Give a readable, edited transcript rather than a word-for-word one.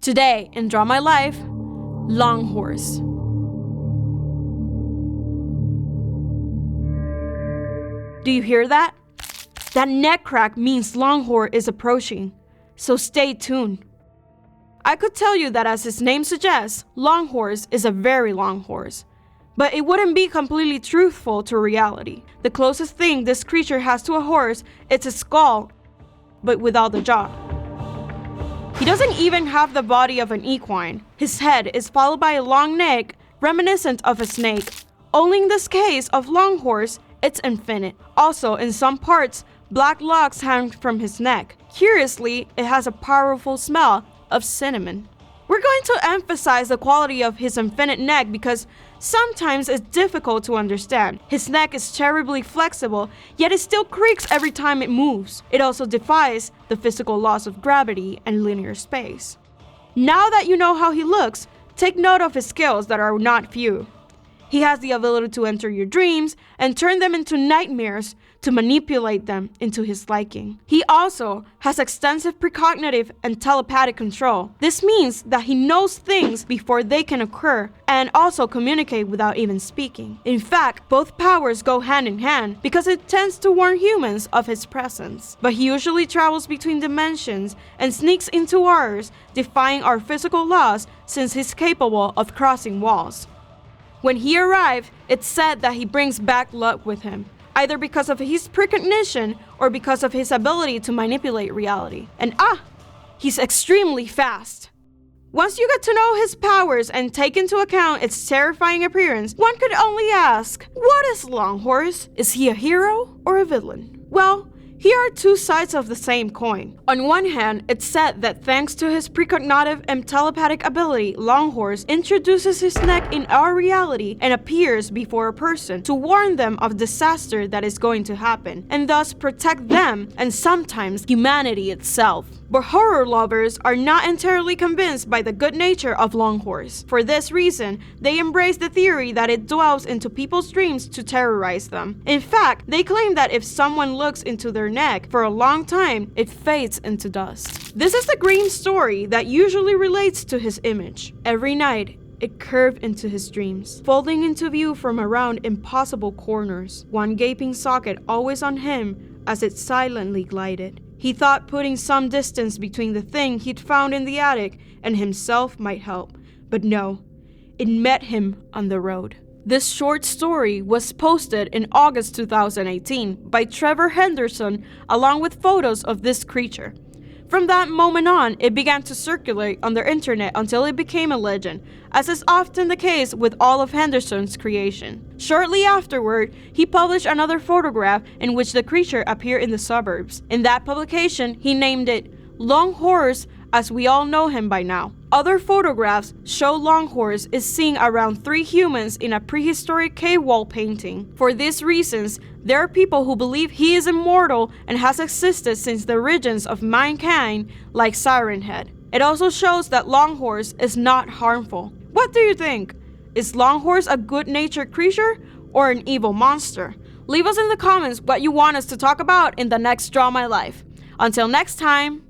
Today in Draw My Life, Long Horse. Do you hear that? That neck crack means Longhorse is approaching, so stay tuned. I could tell you that, as its name suggests, Longhorse is a very long horse, but it wouldn't be completely truthful to reality. The closest thing this creature has to a horse is a skull, but without the jaw. He doesn't even have the body of an equine. His head is followed by a long neck, reminiscent of a snake. Only in this case of Longhorse, it's infinite. Also, in some parts, black locks hang from his neck. Curiously, it has a powerful smell of cinnamon. We're going to emphasize the quality of his infinite neck because sometimes it's difficult to understand. His neck is terribly flexible, yet it still creaks every time it moves. It also defies the physical laws of gravity and linear space. Now that you know how he looks, take note of his skills that are not few. He has the ability to enter your dreams and turn them into nightmares to manipulate them into his liking. He also has extensive precognitive and telepathic control. This means that he knows things before they can occur and also communicate without even speaking. In fact, both powers go hand in hand because it tends to warn humans of his presence. But he usually travels between dimensions and sneaks into ours, defying our physical laws since he's capable of crossing walls. When he arrived, it's said that he brings back luck with him, either because of his precognition or because of his ability to manipulate reality. And he's extremely fast. Once you get to know his powers and take into account its terrifying appearance, one could only ask, what is Longhorse? Is he a hero or a villain? Well, here are two sides of the same coin. On one hand, it's said that thanks to his precognitive and telepathic ability, Longhorse introduces his neck in our reality and appears before a person to warn them of disaster that is going to happen, and thus protect them and sometimes humanity itself. But horror lovers are not entirely convinced by the good nature of Longhorse. For this reason, they embrace the theory that it dwells into people's dreams to terrorize them. In fact, they claim that if someone looks into their neck for a long time, it fades into dust. This is the grim story that usually relates to his image. Every night, it curved into his dreams, folding into view from around impossible corners, one gaping socket always on him as it silently glided. He thought putting some distance between the thing he'd found in the attic and himself might help, but no, it met him on the road. This short story was posted in August 2018 by Trevor Henderson along with photos of this creature. From that moment on, it began to circulate on the internet until it became a legend, as is often the case with all of Henderson's creation. Shortly afterward, he published another photograph in which the creature appeared in the suburbs. In that publication, he named it Longhorse, as we all know him by now. Other photographs show Longhorse is seen around 3 humans in a prehistoric cave wall painting. For these reasons, there are people who believe he is immortal and has existed since the origins of mankind, like Siren Head. It also shows that Longhorse is not harmful. What do you think? Is Longhorse a good-natured creature or an evil monster? Leave us in the comments what you want us to talk about in the next Draw My Life. Until next time.